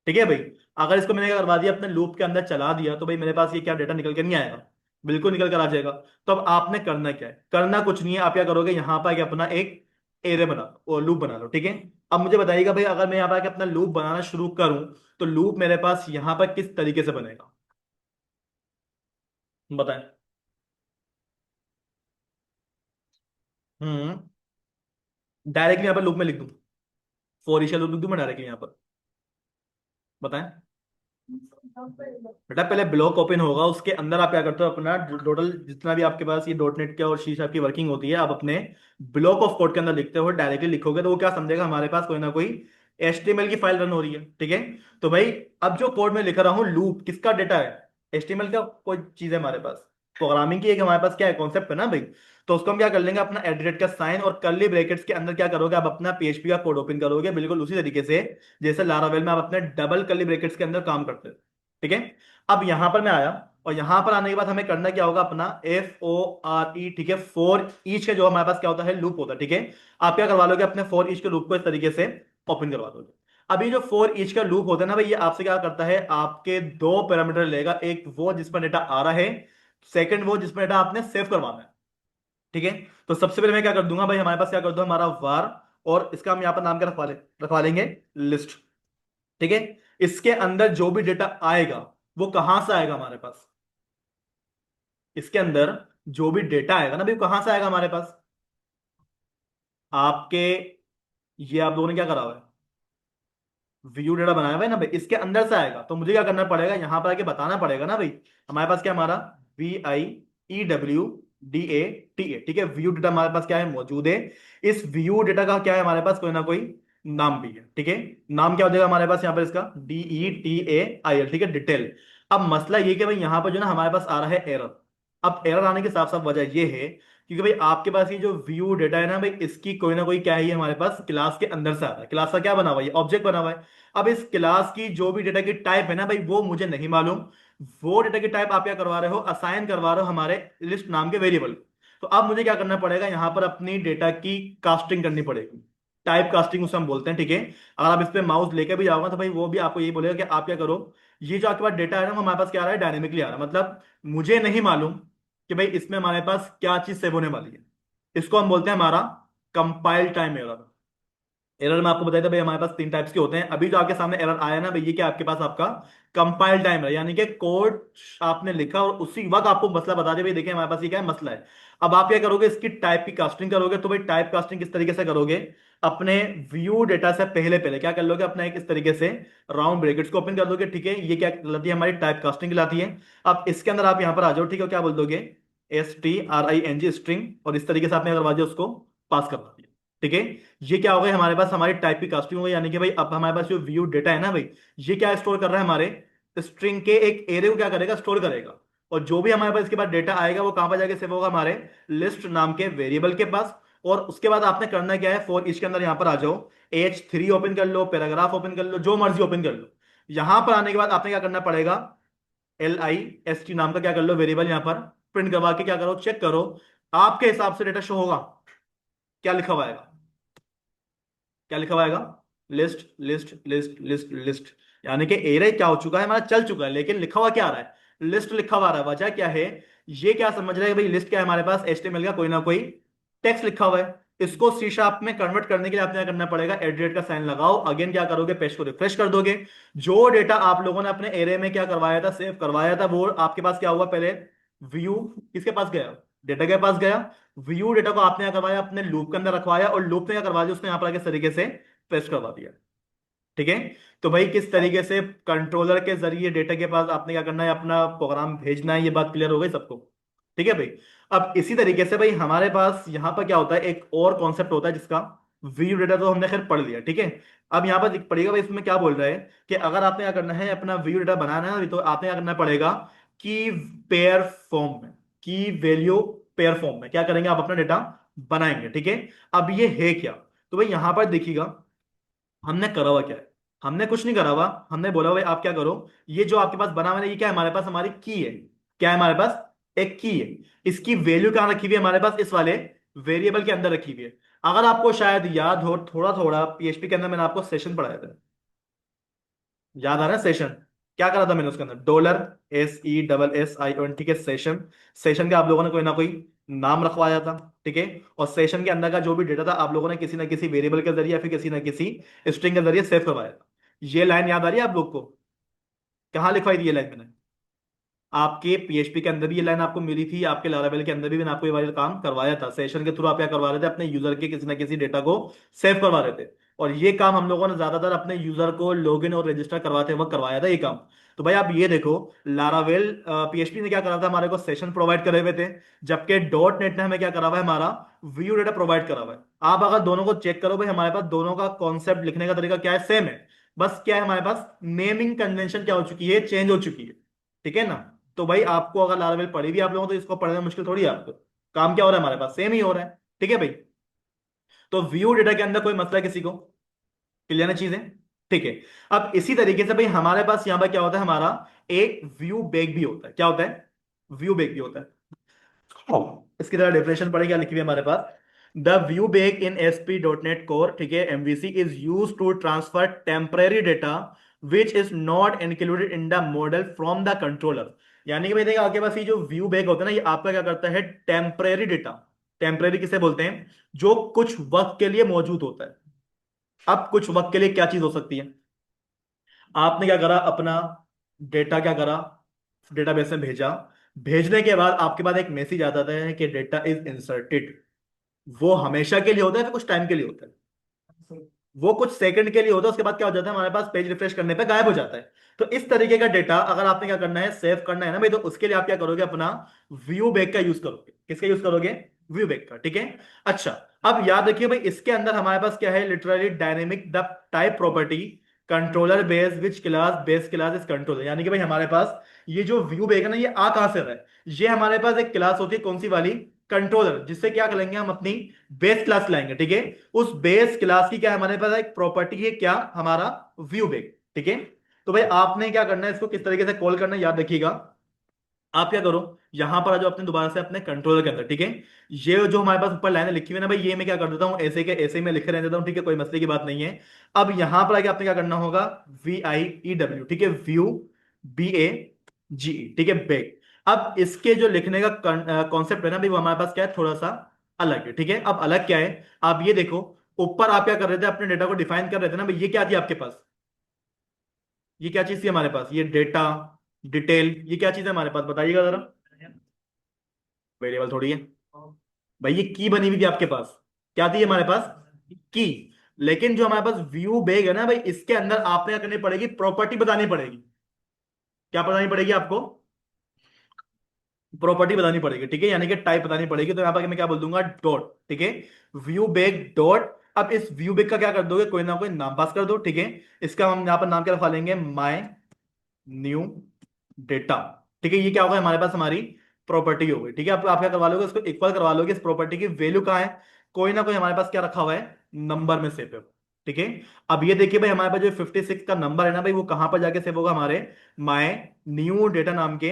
ठीक है भाई, अगर इसको मैंने क्या करवा दिया, अपने लूप के अंदर चला दिया, तो भाई मेरे पास ये क्या डेटा निकल के नहीं आएगा, बिल्कुल निकल कर आ जाएगा। तो अब आपने करना क्या है, करना कुछ नहीं है, आप क्या करोगे, यहां पर आके अपना एक एरे बना लो और लूप बना लो। ठीक है, अब मुझे बताइएगा भाई, अगर मैं यहाँ पर आके अपना लूप बनाना शुरू करूं, तो लूप मेरे पास यहां पर किस तरीके से बनेगा, बताएं। हम्म, डायरेक्टली यहाँ पर लूप में लिख दूं, फॉर ईच लूप लिख दूं मैं डायरेक्टली यहाँ पर, बताएं। बेटा पहले ब्लॉक ओपन होगा, उसके अंदर आप क्या करते हो, अपना टोटल जितना भी आपके पास ये डॉट नेट का और शी शार्प की वर्किंग होती है, आप अपने ब्लॉक ऑफ कोड के अंदर लिखते हो। डायरेक्टली लिखोगे तो वो क्या समझेगा, हमारे पास कोई ना कोई HTML की फाइल रन हो रही है। ठीक है, तो भाई अब जो कोड में लिख रहा हूँ, लूप किसका डेटा है, HTML का कोई चीज है हमारे पास, प्रोग्रामिंग की एक हमारे पास क्या है, कॉन्सेप्ट है ना भाई। तो उसको हम क्या कर लेंगे, अपना एट का साइन और कर्ली ब्रैकेट्स के अंदर क्या करोगे, आप अपना PHP का कोड ओपन करोगे, बिल्कुल उसी तरीके से जैसे लारावेल में आप अपने डबल कर्ली ब्रैकेट्स के अंदर काम करते हो। ठीक है, अब यहां पर मैं आया, और यहां पर आने के बाद हमें करना क्या होगा, अपना FORE। ठीक है, फॉर ईच का जो हमारे पास क्या होता है, लूप होता है। ठीक है, आप क्या करवा लोगे, अपने फॉर ईच के लूप को इस तरीके से ओपन करवा दोगे। अभी जो फॉर ईच का लूप होता है ना भाई, ये आपसे क्या करता है, आपके दो पैरामीटर लेगा, एक वो जिसमें डेटा आ रहा है, सेकंड वो जिसमें डेटा आपने सेव करवाना है। ठीक है, तो सबसे पहले मैं क्या कर दूंगा भाई, हमारे पास क्या कर दो, हमारा var, और इसका हम यहां पर नाम क्या रखवा लेंगे, लिस्ट। ठीक है, इसके अंदर जो भी डेटा आएगा वो कहां से आएगा हमारे पास, इसके अंदर जो भी डेटा आएगा ना भाई, वो कहां से आएगा हमारे पास, आपके, ये आप लोगों ने क्या करा हुआ है, व्यू डेटा बनाया हुआ है ना भाई, इसके अंदर से आएगा। तो मुझे क्या करना पड़ेगा, यहां पर आके बताना पड़ेगा ना भाई, हमारे पास क्या, हमारा VIEWDATA। ठीक है, व्यू डेटा हमारे पास क्या है, मौजूद है। इस व्यू डेटा का क्या है, हमारे पास कोई ना कोई नाम भी है। ठीक है, नाम क्या हो जाएगा हमारे पास यहाँ पर, इसका DETAIL। ठीक है, डिटेल। अब मसला ये कि भाई यहाँ पर जो ना हमारे पास आ रहा है एरर। अब एरर आने की साफ साफ वजह ये है क्योंकि भाई आपके पास ये जो व्यू डेटा है ना भाई, इसकी कोई ना कोई क्या है, ये हमारे पास क्लास के अंदर से आता है। क्लास का क्या बना हुआ है, ऑब्जेक्ट बना हुआ है। अब इस क्लास की जो भी डेटा की टाइप है ना भाई, वो मुझे नहीं मालूम। वो डेटा की टाइप आप क्या करवा रहे हो, असाइन करवा रहे हो हमारे लिस्ट नाम के वेरिएबल। तो अब मुझे क्या करना पड़ेगा, यहां पर अपनी डेटा की कास्टिंग करनी पड़ेगी। टाइप कास्टिंग उसे हम बोलते हैं, ठीक है। अगर आप इस पे माउस लेके भी जाओगे तो भाई वो भी आपको यही बोलेगा कि आप क्या करो, ये जो आपके पास डेटा है ना, वो हमारे पास क्या आ रहा है, डायनेमिकली आ रहा है। मतलब मुझे नहीं मालूम कि भाई इसमें हमारे पास क्या चीज सेव होने वाली है। इसको हम बोलते हैं हमारा कंपाइल टाइम एरर। एरर में आपको बताया था भाई हमारे पास तीन टाइप्स के होते हैं। अभी जो आपके सामने एरर आया ना भाई, ये क्या आपके पास आपका कंपाइल टाइम है, यानी कि कोड आपने लिखा और उसी वक्त आपको मसला बता दिया भाई देखिए हमारे पास ये क्या है, मसला है। अब आप क्या करोगे, इसकी टाइप की कास्टिंग करोगे। तो भाई टाइप कास्टिंग किस तरीके से करोगे, अपने व्यू डेटा से पहले पहले क्या कर लोगे, अपना एक इस तरीके से राउंड ब्रैकेट्स को ओपन कर दोगे, ठीक है। ये क्या कहलाती है, हमारी टाइप कास्टिंग कहलाती है। अब इसके अंदर आप यहां पर आ जाओ, ठीक है। क्या बोल दोगे, STRING स्ट्रिंग, और इस तरीके से आपने अगर वाजे उसको पास करवा दिया, ठीक है। ये क्या हो गया हमारे पास, हमारी टाइप की कास्टिंग हो गई। यानी कि भाई अब हमारे पास जो व्यू डेटा है ना भाई, ये क्या स्टोर कर रहा है, हमारे स्ट्रिंग के एक एरे को क्या करेगा, स्टोर करेगा। और जो भी हमारे पास इसके बाद डेटा आएगा वो कहां पर जाके सेव होगा, हमारे लिस्ट नाम के वेरिएबल के पास। और उसके बाद आपने करना क्या है, फॉर इसके अंदर यहां पर आ जाओ, H3 ओपन कर लो, पैराग्राफ ओपन कर लो, जो मर्जी ओपन कर लो। यहां पर आने के बाद आपने क्या करना पड़ेगा, LIST नाम का क्या कर लो वेरिएबल, यहां पर प्रिंट करवा के क्या करो, चेक करो आपके हिसाब से डेटा शो होगा। क्या लिखा हुआ आएगा, क्या लिखा हुआ आएगा, list list list list list. यानी कि एरे क्या हो चुका है, हमारा चल चुका है, लेकिन लिखा हुआ क्या आ रहा है, लिस्ट लिखा हुआ आ रहा है। वजह क्या है, ये क्या समझ रहे हैं भाई, लिस्ट क्या है हमारे पास, HTML का कोई ना कोई टेक्स्ट लिखा हुआ है। इसको C# में कन्वर्ट करने के लिए आपने क्या करना पड़ेगा, एट का साइन लगाओ, अगेन क्या करोगे, पेज को रिफ्रेश कर दोगे। जो डेटा आप लोगों ने अपने एरे में क्या करवाया था, सेव करवाया था, वो आपके पास क्या हुआ, पहले व्यू किसके पास गया, डेटा के पास गया। व्यू डेटा को आपने क्या करवाया, अपने लूप के अंदर रखवाया, और लूप ने क्या करवा दिया, उसने यहाँ पर आगे इस तरीके से पेस्ट करवा दिया, ठीक है। तो भाई किस तरीके से कंट्रोलर के जरिए डेटा के पास आपने क्या करना है, अपना प्रोग्राम भेजना है, ये बात क्लियर हो गई सबको, ठीक है भाई। अब इसी तरीके से भाई हमारे पास यहां पर क्या होता है, एक और कॉन्सेप्ट होता है जिसका व्यू डेटा, तो हमने खैर पढ़ लिया, ठीक है। अब यहाँ पर पड़ेगा भाई, इसमें क्या बोल रहा है कि अगर आपने क्या करना है, अपना व्यू डेटा बनाना है तो आपने क्या करना पड़ेगा कि पेयर फॉर्म में, की वैल्यू पेयर फॉर्म में क्या करेंगे, आप अपना डेटा बनाएंगे, ठीक है। अब ये है क्या, तो भाई यहां पर देखिएगा हमने करा हुआ क्या है, हमने कुछ नहीं करा हुआ। हमने बोला भाई आप क्या करो, ये जो आपके पास बना हुआ है ये क्या है, हमारे पास हमारी की है। क्या है हमारे पास, एक की है। इसकी वैल्यू कहां रखी हुई है, हमारे पास इस वाले वेरिएबल के अंदर रखी हुई है। अगर आपको शायद याद हो थोड़ा थोड़ा, PHP के अंदर मैंने आपको सेशन पढ़ाया था, याद आ रहा है सेशन, क्या करा था मैंने उसके अंदर, $SESSION, ठीक है, सेशन। सेशन का आप लोगों ने कोई ना कोई नाम रखवाया था, ठीक है। और सेशन के अंदर का जो भी डेटा था आप लोगों ने किसी ना किसी वेरिएबल के जरिए या फिर किसी ना किसी स्ट्रिंग के जरिए सेव करवाया था। ये लाइन याद आ रही है आप लोग को, कहाँ लिखवाई थी ये लाइन मैंने, आपके PHP के अंदर भी ये लाइन आपको मिली थी, आपके लारावेल के अंदर भी मैंने आपको ये वाला काम करवाया था। सेशन के थ्रू आप क्या करवा रहे थे, अपने यूजर के किसी ना किसी डेटा को सेव करवा रहे थे। और ये काम हम लोगों ने ज्यादातर अपने यूजर को लॉगिन और रजिस्टर करवाते वक्त करवाया था ये काम। तो भाई आप ये देखो, लारावेल PHP ने क्या करा था, हमारे को सेशन प्रोवाइड करे हुए थे, जबकि .NET ने हमें क्या करा हुआ है, हमारा व्यू डेटा प्रोवाइड करा हुआ है। आप अगर दोनों को चेक करो भाई, हमारे पास दोनों का कॉन्सेप्ट लिखने का तरीका क्या है, सेम है। बस क्या है, हमारे पास नेमिंग कन्वेंशन क्या हो चुकी है, चेंज हो चुकी है, ठीक है ना। तो भाई आपको अगर लारावेल पढ़ी भी आप लोगों तो इसको पढ़ने में मुश्किल थोड़ी है आपको, काम क्या हो रहा है, हमारे पास सेम ही हो रहा है, ठीक है भाई। तो व्यू डेटा के अंदर कोई मसला है किसी को, क्लियर है चीजें, ठीक है। अब इसी तरीके से भाई हमारे पास यहां पर क्या होता है, हमारा एक व्यू बैक भी होता है। क्या होता है, व्यू बैक भी होता है। इसकी तरह डेफिनेशन पढ़े, क्या लिखी हुई है हमारे पास, the ViewBag in ASP.NET core, ठीक है, MVC is use to transfer temporary data which is not included in the model from the controller. यानी कि भाई देखिए आपके पास ये जो व्यू बैक होता है ना, ये आपका क्या करता है, टेम्परेरी डेटा, टेम्परेरी किसे बोलते हैं, जो कुछ वक्त के लिए मौजूद होता है। अब कुछ वक्त के लिए क्या चीज हो सकती है, आपने क्या करा, अपना डेटा क्या करा, डेटाबेस में भेजा। भेजने के बाद आपके पास एक मैसेज आता है कि डेटा इज इंसर्टेड। वो हमेशा के लिए होता है फिर कुछ टाइम के लिए होता है, वो कुछ सेकंड के लिए होता है, उसके बाद क्या हो जाता है, हमारे पास पेज रिफ्रेश करने पे गायब हो जाता है। तो इस तरीके का डेटा अगर आपने क्या करना है, सेव करना है ना भाई, तो उसके लिए आप क्या करोगे, अपना व्यू बैक का यूज करोगे। किसका यूज करोगे, व्यू बैक का, ठीक है। अच्छा, अब याद रखिए भाई इसके अंदर हमारे पास क्या है, literally dynamic the type property controller base which class base class is controller. यानी कि भाई हमारे पास ये जो व्यू बैक है ना, ये आ कहां से रहा है, ये हमारे पास एक क्लास होती है कौन सी वाली, कंट्रोलर, जिससे क्या करेंगे हम अपनी बेस क्लास लाएंगे, ठीक है। उस बेस क्लास की क्या है हमारे पास एक प्रॉपर्टी है, क्या हमारा व्यू बेग, ठीक है। तो भाई आपने क्या करना है, इसको किस तरीके से कॉल करना है याद रखिएगा। आप क्या करो, यहां पर आ जाओ अपने दोबारा से अपने कंट्रोलर के अंदर, ठीक है। ये जो हमारे पास ऊपर लाइनें लिखी हुई है ना भाई, ये मैं क्या कर देता हूँ, ऐसे के ऐसे ही मैं लिखे रहने देता हूँ, ठीक है, कोई मसले की बात नहीं है। अब यहां पर आके आपने क्या करना होगा, VIEW, ठीक है, व्यू, BAGE, ठीक है, बेग। अब इसके जो लिखने का कॉन्सेप्ट है ना भाई, वो हमारे पास क्या है, थोड़ा सा अलग है, ठीक है। अब अलग क्या है, आप ये देखो, ऊपर आप क्या कर रहे थे, अपने डेटा को डिफाइन कर रहे थे ना भाई, ये क्या थी आपके पास, ये क्या चीज थी हमारे पास, ये डेटा, डिटेल, ये क्या चीज है हमारे पास, बताइएगा जरा। वेरिएबल थोड़ी है भाई, ये की बनी हुई थी आपके पास, क्या थी हमारे पास, की। लेकिन जो हमारे पास व्यू बैग है ना भाई, इसके अंदर आपने क्या करनी पड़ेगी, प्रॉपर्टी बतानी पड़ेगी। क्या बतानी पड़ेगी आपको, प्रॉपर्टी बतानी पड़ेगी, ठीक है, यानी कि टाइप बतानी पड़ेगी। तो यहां पर मैं क्या बोल दूंगा, डॉट, ठीक है, व्यू बैग डॉट। अब इस व्यू बैग का क्या कर दोगे, कोई ना कोई नाम पास कर दो, ठीक है। इसका हम यहां पर नाम क्या रखवा लेंगे, माई न्यू डेटा, ठीक है। ये क्या होगा हमारे पास, हमारी प्रॉपर्टी हो गई, ठीक है। आप क्या करवा लोगे, इसको इक्वल करवा लोगे, इस प्रॉपर्टी की वैल्यू कहाँ है, कोई ना कोई हमारे पास क्या रखा हुआ है, नंबर में सेव है, ठीक है। अब ये देखिए भाई, हमारे पास जो 56 का नंबर है ना भाई, वो कहां पर जाके सेव होगा, हमारे माय न्यू डेटा नाम के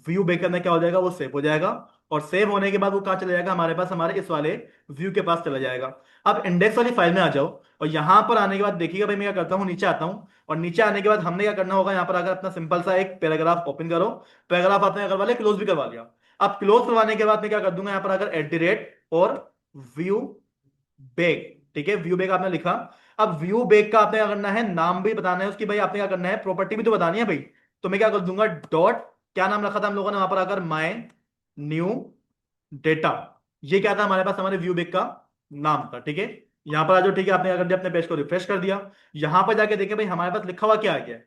व्यू बैक में क्या हो जाएगा, वो सेव हो जाएगा। और सेव होने के बाद वो कहाँ चला जाएगा, हमारे पास हमारे इस वाले व्यू के पास चला जाएगा। अब इंडेक्स वाली फाइल में आ जाओ, और यहां पर आने के बाद देखिएगा भाई, मैं क्या करता हूँ, नीचे आता हूँ। और नीचे आने के बाद हमने क्या करना होगा, यहाँ पर अगर अपना सिंपल सा एक पैराग्राफ ओपन करो, पैराग्राफ आपने करवा लिया, क्लोज भी करवा लिया। अब क्लोज करवाने के बाद मैं क्या कर दूंगा, यहाँ पर अगर एट द रेट और व्यू बैक, ठीक है, व्यू बैक आपने लिखा। अब व्यू बैक का आपने क्या करना है, नाम भी बताना है उसकी भाई, आपने क्या करना है, प्रॉपर्टी भी तो बतानी है भाई। तो मैं क्या कर दूंगा, डॉट, क्या नाम रखा था हम लोगों ने वहां पर, अगर माय न्यू डेटा, ये क्या था हमारे पास, हमारे व्यू बैक का नाम था, ठीक है। यहां पर आ जाओ, ठीक है, आपने क्या कर दिया, अपने पेज को रिफ्रेश कर दिया। यहां पर जाके देखें भाई, हमारे पास लिखा हुआ क्या आ गया,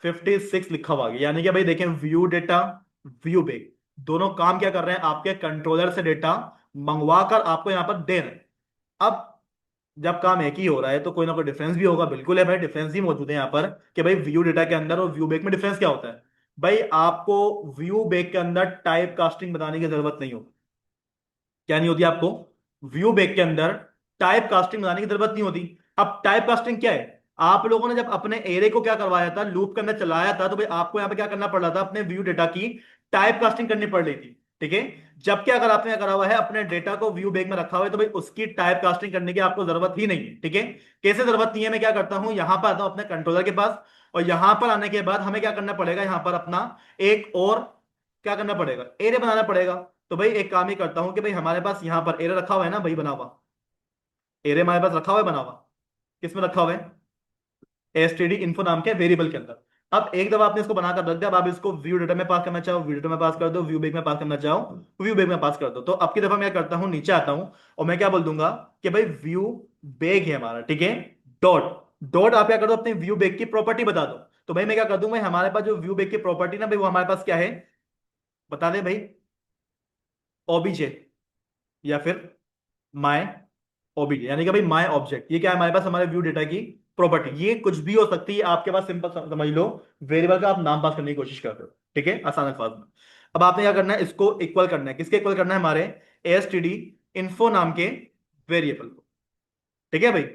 56 लिखा हुआ आ गया। यानी कि भाई देखें, व्यू डेटा, व्यू बैक, दोनों काम क्या कर रहे हैं, आपके कंट्रोलर से डेटा मंगवा कर आपको यहां पर दे रहे हैं। अब जब काम एक ही हो रहा है, तो कोई ना कोई डिफरेंस भी होगा, बिल्कुल है भाई, डिफरेंस ही मौजूद है यहाँ पर, कि भाई व्यू डेटा के अंदर और व्यू बैक में डिफरेंस क्या होता है। भाई आपको व्यू बैक के अंदर टाइप कास्टिंग बताने की जरूरत नहीं होती। क्या नहीं होती आपको, व्यू बैक के अंदर टाइप कास्टिंग बनाने की जरूरत नहीं होती। अब टाइप कास्टिंग क्या है, आप लोगों ने जब अपने एरे को क्या करवाया था, लूप के अंदर चलाया था, तो भाई आपको यहाँ पे क्या करना पड़ रहा था, अपने व्यू डेटा की टाइप कास्टिंग करनी पड़ रही थी, ठीक है। जबकि अगर आपने क्या करा हुआ है, अपने डेटा को व्यू बैक में रखा हुआ है, तो भाई उसकी टाइप कास्टिंग करने की आपको जरूरत ही नहीं है, ठीक है। कैसे जरूरत नहीं है, मैं क्या करता हूं, यहां पर आता हूं अपने कंट्रोलर के पास। और यहां पर आने के बाद हमें क्या करना पड़ेगा, यहां पर अपना एक और क्या करना पड़ेगा, एरे बनाना पड़ेगा। तो भाई एक काम ही करता हूं कि भाई हमारे पास यहां पर एरे रखा हुआ है ना भाई, बना हुआ एरे हमारे पास रखा हुआ है, बना हुआ किसमें रखा हुआ है, एसटीडी इन्फो नाम के वेरिएबल के अंदर। अब एक दफा आपने इसको बनाकर रख दिया, अब आप इसको व्यू डेटा में पास करना चाहो, व्यू डेटा में पास कर दो, व्यू बैक में पास करना चाहो, व्यू बैक में पास कर दो। तो अब की दफा मैं क्या करता हूं, नीचे आता हूं, और मैं क्या बोल दूंगा कि भाई व्यू बैक है हमारा, ठीक है, डॉट। डॉट आप क्या कर दो, अपने व्यू बैक की प्रॉपर्टी बता दो। तो भाई मैं क्या कर दूंगा, हमारे पास जो व्यू बैक की प्रॉपर्टी ना भाई, वो हमारे पास क्या है, बता दे भाई, ओबीजे, या फिर माय ओबीजे, यानी कि भाई माय ऑब्जेक्ट, ये क्या है हमारे पास, हमारे व्यू डेटा की प्रॉपर्टी। ये कुछ भी हो सकती है आपके पास, सिंपल समझ लो, वेरिएबल का आप नाम पास करने की कोशिश कर रहे हो, ठीक है, आसान अल्फाज में। अब आपने क्या करना है, इसको इक्वल करना है, किसके इक्वल करना है, हमारे एसटीडी इन्फो नाम के वेरिएबल को, ठीक है भाई।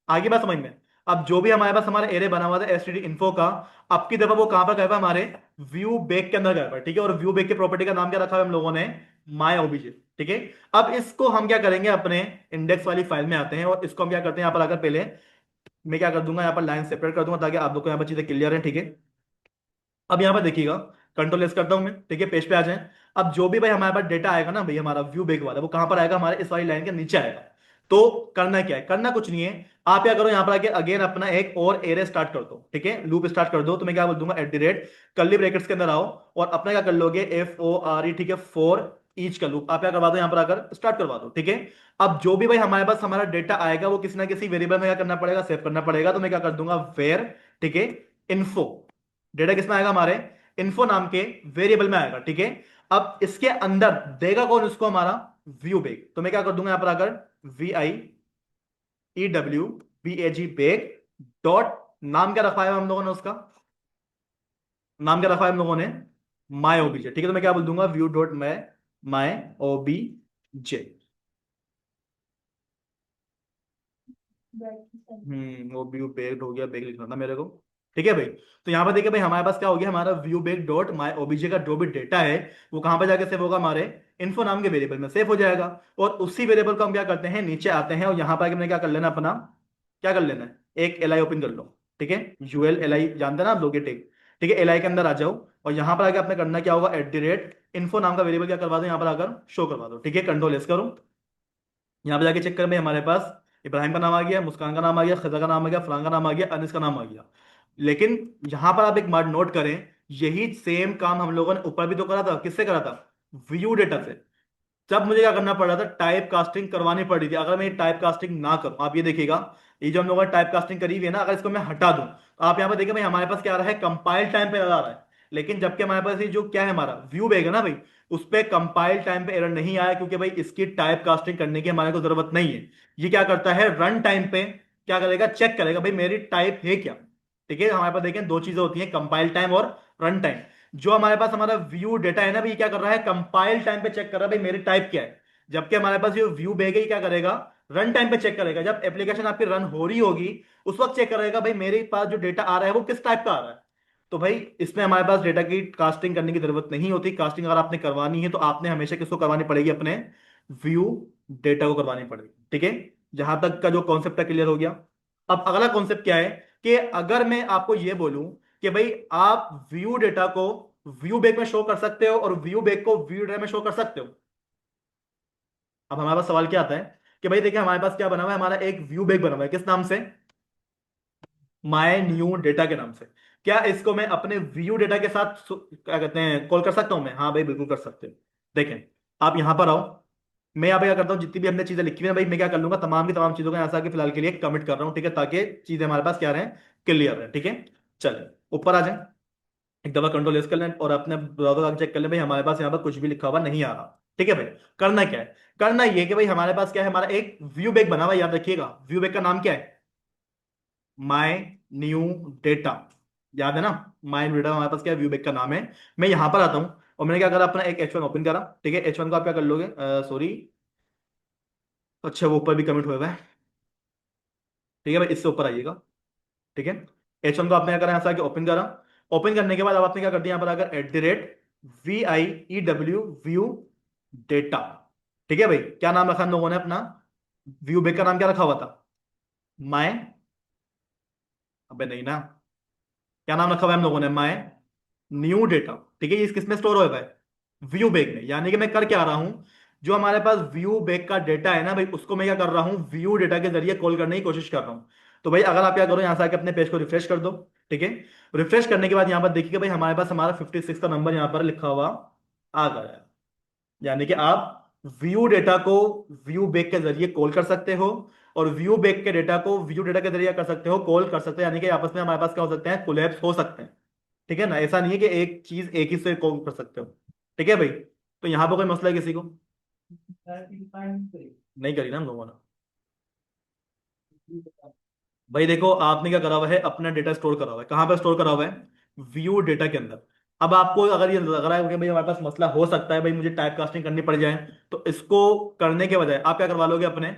आगे बात समझ में। अब जो भी हमारे पास हमारा एरे बना हुआ था एसटीडी इन्फो का, अब की दफा वो कहां पर गया हुआ है, हमारे व्यू बैक के अंदर गया हुआ है, ठीक है। और व्यू बैक की प्रॉपर्टी का नाम क्या रखा है हम लोगों ने, माय ओबीजे, ठीक है। अब इसको हम क्या करेंगे, अपने इंडेक्स वाली फाइल में आते हैं, और इसको हम क्या करते हैं, यहाँ पर आकर पहले मैं क्या कर दूंगा, यहाँ पर लाइन सेपरेट कर दूंगा, ताकि आप लोग को यहाँ पर चीजें क्लियर है, ठीक है। अब यहाँ पर देखिएगा, कंट्रोल एस करता हूं मैं, ठीक है, पेज पे आ जाए। अब जो भी भाई हमारे पास डेटा आएगा ना भाई, हमारा व्यू बैक वाला, वो कहां पर आएगा, हमारे इस वाली लाइन के नीचे आएगा। तो करना क्या है, करना कुछ नहीं है, आप क्या करो, यहाँ पर आके अगेन अपना एक और एरे स्टार्ट कर दो, ठीक है, लूप स्टार्ट कर दो। तो मैं क्या बोल दूंगा, at the rate curly brackets के अंदर आओ, और अपना क्या कर लोगे, FORE, ठीक है, फॉर ईच का लूप आप क्या करवा दो, यहाँ पर आकर स्टार्ट करवा दो, ठीक है। अब जो भी भाई हमारे पास हमारा डेटा आएगा, वो किसी ना किसी वेरिएबल में क्या करना पड़ेगा, सेव करना पड़ेगा। तो मैं क्या कर दूंगा, वेयर, ठीक है, इन्फो, डेटा किसमें आएगा, हमारे इन्फो नाम के वेरिएबल में आएगा, ठीक है। अब इसके अंदर देगा कौन उसको, हमारा व्यू बैक। तो मैं क्या कर दूंगा, यहां पर आकर VIEWBAG बैक डॉट, नाम क्या रखा है हम लोगों ने उसका, नाम क्या रखा है हम लोगों ने, माय ओबीजे, ठीक है। तो मैं क्या बोल दूंगा, व्यू डॉट माय ओबीजे, जे। वो व्यू बेस्ड हो गया, बेग लिखना था मेरे को। ठीक है भाई। तो यहाँ पर देखिए भाई हमारे पास क्या हो गया, हमारा view bag dot my OBJ का जो भी डेटा है वो कहाँ पर जाके सेव होगा, हमारे इन्फो नाम के वेरिएबल में सेव हो जाएगा। और उसी वेरिएबल को हम क्या करते हैं, नीचे आते हैं और यहाँ पर हमने क्या कर लेना अपना, क्या कर लेना है, एक एल आई ओपन कर लो। ठीक है, यूएल एल आई जानते हैं ना आप लोग ये टेक। ठीक है, एल आई के अंदर आ जाओ और यहाँ पर आके आपने करना क्या होगा, एट द रेट इन्फो नाम का वेरिएबल क्या करवा दो, यहाँ पर आकर शो करवा दो। ठीक है, कंट्रोल एस करो, यहाँ पे जाके चेक कर भाई हमारे पास इब्राहिम का नाम आ गया, मुस्कान का नाम आ गया, खजा का नाम आ गया, फलान का नाम आ गया, अनिस का नाम आ गया। लेकिन यहाँ पर आप एक बात नोट करें, यही सेम काम हम लोगों ने ऊपर भी तो करा था, किससे करा था, व्यू डेटा से। तब मुझे क्या करना पड़ रहा था, टाइप कास्टिंग करवानी पड़ रही थी। अगर मैं ये टाइप कास्टिंग ना करूं, आप ये देखिएगा, ये जो हम लोगों ने टाइप कास्टिंग करी हुई है ना, अगर इसको मैं हटा दूं तो आप यहाँ पर देखिए भाई हमारे पास क्या आ रहा है, कंपाइल टाइम पे एरर आ रहा है। लेकिन जबकि हमारे पास ये जो क्या है, हमारा व्यू बैग है ना भाई, उस पे कंपाइल टाइम पे एरर नहीं आया, क्योंकि भाई इसकी टाइप कास्टिंग करने की हमारे को जरूरत नहीं है। ये क्या करता है, रन टाइम पे क्या करेगा, चेक करेगा भाई मेरी टाइप है क्या। ठीक है, हमारे पास देखें दो चीजें होती हैं, कंपाइल टाइम और रन टाइम। जो हमारे पास हमारा व्यू डेटा है ना भाई, क्या कर रहा है, कंपाइल टाइम पे चेक कर रहा है भाई मेरी टाइप क्या है। जबकि हमारे पास ये व्यू बैग है, ये क्या करेगा, रन टाइम पे चेक करेगा, जब एप्लीकेशन आपकी रन हो रही होगी उस वक्त चेक करेगा भाई मेरे पास जो डेटा आ रहा है वो किस टाइप का आ रहा है। तो भाई इसमें हमारे पास डेटा की कास्टिंग करने की जरूरत नहीं होती। कास्टिंग अगर आपने करवानी है तो आपने हमेशा किसको करवानी पड़ेगी, अपने व्यू डेटा को करवानी पड़ेगी। ठीक है, जहां तक का जो कॉन्सेप्ट है क्लियर हो गया। अब अगला कॉन्सेप्ट क्या है, कि अगर मैं आपको ये बोलूं कि भाई आप व्यू डेटा को व्यू बैक में शो कर सकते हो और व्यू बैक को व्यू डेटा में शो कर सकते हो। अब हमारे पास सवाल क्या आता है कि भाई देखिए हमारे पास क्या बना हुआ है, हमारा एक व्यू बैक बना हुआ है, किस नाम से, माय न्यू डेटा के नाम से। क्या इसको मैं अपने व्यू डेटा के साथ क्या कहते हैं, कॉल कर सकता हूं मैं, हाँ भाई बिल्कुल कर सकते हो। देखें, आप यहां पर आओ, मैं यहाँ पे क्या करता हूँ, जितनी भी हमने चीजें लिखी हुई है भाई मैं क्या कर लूंगा, तमाम की तमाम चीजों को यहाँ से आके फिलहाल के लिए कमिट कर रहा हूँ। ठीक है, ताकि चीजें हमारे पास क्या रहे, क्लियर रहे। ठीक है, चलिए ऊपर आ जाए, एक दफा कंट्रोल एस कर लें और अपने ब्राउजर आके चेक कर लें भाई हमारे पास यहाँ पर कुछ भी लिखा हुआ नहीं आ रहा। ठीक है भाई, करना क्या है, करना ये कि भाई हमारे पास क्या है, हमारा एक व्यू बैग बना हुआ है, याद रखिएगा व्यू बैग का नाम क्या है, माय न्यू डेटा। याद है ना, माय न्यू डेटा हमारे पास क्या है, व्यू बैग का नाम है। मैं यहां पर आता हूं और मैंने क्या करा, अपना एक H1 ओपन करा। ठीक है, H1 को आप क्या कर लोगे, सॉरी, अच्छा वो ऊपर भी कमिट हुआ है। ठीक है भाई, इससे ऊपर आइएगा। ठीक है, H1 को आपने क्या करा, यहाँ से आके ओपन करा। ओपन करने के बाद अब आपने क्या कर दिया, यहाँ पर अगर at the rate VIEW view data. ठीक है भाई, क्या नाम रखा हम लोगों ने अपना, व्यू बैग का नाम क्या रखा हुआ था, माय, अबे नहीं ना, क्या नाम रखा हुआ है हम लोगों ने, माय न्यू डेटा। ठीक है, ये किस में स्टोर होगा है, व्यू बैग में। यानी कि मैं कर क्या रहा हूं, जो हमारे पास व्यू बैग का डेटा है ना भाई, उसको मैं क्या कर रहा हूं, व्यू डेटा के जरिए कॉल करने की कोशिश कर रहा हूं। तो भाई अगर आप क्या करो, यहां से आके अपने पेज को रिफ्रेश कर दो। ठीक है, रिफ्रेश करने के बाद यहां पर देखिए भाई हमारे पास हमारा 56 का नंबर यहां पर लिखा हुआ आ गया है। यानी कि आप व्यू डेटा को व्यू बैक के जरिए कॉल कर सकते हो और व्यू बैक के डेटा को व्यू डेटा के जरिए कर सकते हो, कॉल कर सकते हो। यानी कि आपस में हमारे पास क्या हो सकते हैं, कोलैप्स हो सकते हैं। ठीक है ना, ऐसा नहीं है कि एक चीज एक ही से कॉल कर सकते हो। ठीक है भाई, तो यहाँ पर कोई मसला है किसी को, नहीं करी ना हम लोगों ने। भाई देखो आपने क्या करा हुआ है, अपना डेटा स्टोर करा हुआ है, कहाँ पर स्टोर करा हुआ है, व्यू डेटा के अंदर। अब आपको अगर ये लग रहा है कि भाई हमारे पास मसला हो सकता है, भाई मुझे टाइप कास्टिंग करनी पड़ जाए, तो इसको करने के बजाय आप क्या करवा लोगे, अपने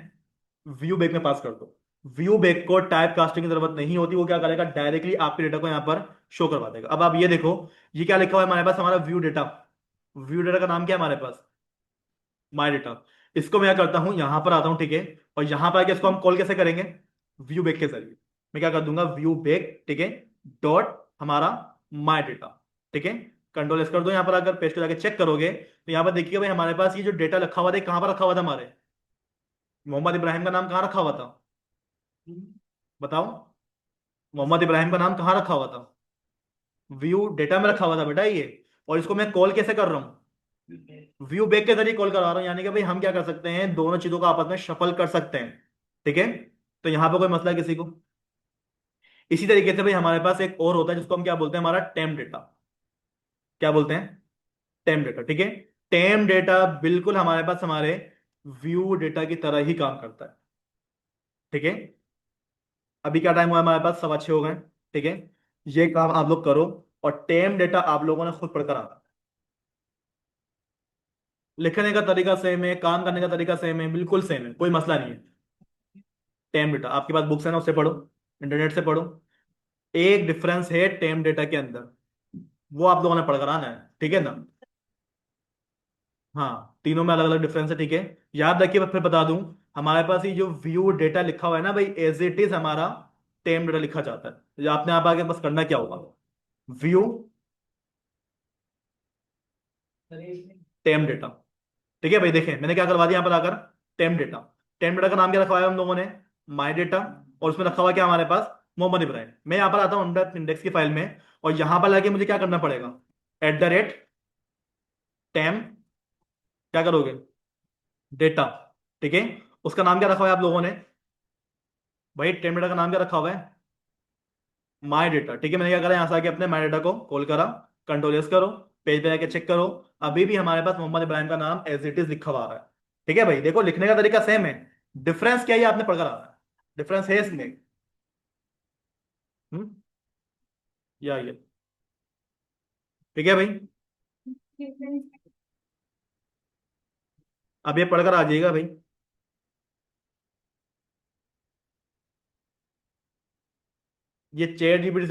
व्यू बैक में पास कर दो। व्यू बैक को टाइप कास्टिंग की जरूरत नहीं होती, वो क्या करेगा, डायरेक्टली आपके डेटा को यहाँ पर शो करवा देगा। अब आप ये देखो, ये क्या लिखा हुआ है हमारे पास, हमारा व्यू डेटा। व्यू डेटा का नाम क्या है हमारे पास, माय डेटा। इसको मैं क्या करता हूं, यहां पर आता हूं। ठीक है, और यहां पर आके इसको हम कॉल कैसे करेंगे, व्यू बैक के जरिए। मैं क्या कर दूंगा, व्यू बैक, ठीक है, डॉट हमारा माय डेटा। ठीक है, कंट्रोल एस कर दो, यहां पर अगर पेज को जाके चेक करोगे तो यहां पर देखिए भाई हमारे पास ये जो डेटा रखा हुआ था, ये कहां पर रखा हुआ था, हमारे मोहम्मद इब्राहिम का नाम कहाँ रखा हुआ था, बताओ, मोहम्मद इब्राहिम का नाम कहाँ रखा हुआ था, व्यू डेटा में रखा हुआ था बेटा ये। और इसको मैं कॉल कैसे कर रहा हूँ, व्यू बैक के जरिए कॉल करा रहा हूँ। यानी कि भाई हम क्या कर सकते हैं, दोनों चीजों को आपस में शफल कर सकते हैं। ठीक है, तो यहां पर कोई मसला है किसी को। इसी तरीके से भाई हमारे पास एक और होता है जिसको हम क्या बोलते हैं, हमारा टेम्प डेटा। क्या बोलते हैं, टेम्प डेटा। ठीक है, टेम्प डेटा बिल्कुल हमारे पास हमारे व्यू डेटा की तरह ही काम करता है। ठीक है, अभी क्या टाइम हुआ है, हमारे पास 6:15 हो गए। ठीक है, ये काम आप लोग करो और टेम्प डेटा आप लोगों ने खुद पढ़कर आना। लिखने का तरीका सेम है, काम करने का तरीका सेम है, बिल्कुल सेम है, कोई मसला नहीं है। टेम डेटा आपके पास बुक्स है ना, उससे पढ़ो, इंटरनेट से पढ़ो। एक डिफरेंस है टेम डेटा के अंदर, वो आप लोगों ने पढ़कर आना है, ठीक है ना। हाँ, तीनों में अलग अलग डिफरेंस है, ठीक है। याद रखिए, मैं फिर बता दूं, हमारे पास ये जो व्यू डेटा लिखा हुआ है ना भाई, एज इट इज हमारा टेम डेटा लिखा जाता है। ये आपने आप आगे बस करना क्या होगा, व्यू टेम डेटा, ठीक है भाई। देखें मैंने क्या करवा दिया यहाँ पर आकर, टेम डेटा। टेम डेटा का नाम क्या रखवाया हम लोगों ने, माई डेटा। और उसमें रखा हुआ क्या हमारे पास, मोहम्मद इब्राहिम। मैं यहाँ पर आता हूँ इंडेक्स की फाइल में, और यहाँ पर लाके मुझे क्या करना पड़ेगा, @ टेम, क्या करोगे, डेटा, ठीक है। उसका नाम क्या रखा हुआ है आप लोगों ने, भाई टेम डेटा का नाम क्या रखा हुआ है, माई डेटा, ठीक है। मैंने क्या करा, यहाँ से आके अपने माई डेटा को कॉल करा, कंट्रोल एस करो, पेज पे जाके चेक करो, अभी भी हमारे पास मोहम्मद इब्राहिम का नाम एज इट इज लिखा हुआ आ रहा है, ठीक है भाई। देखो लिखने का तरीका सेम है, डिफरेंस क्या है ये आपने पढ़कर आना है, डिफरेंस है इसमें। हम्म, ये ठीक है भाई। अब ये पढ़कर आ जाइएगा भाई। ये चैट जीपीटी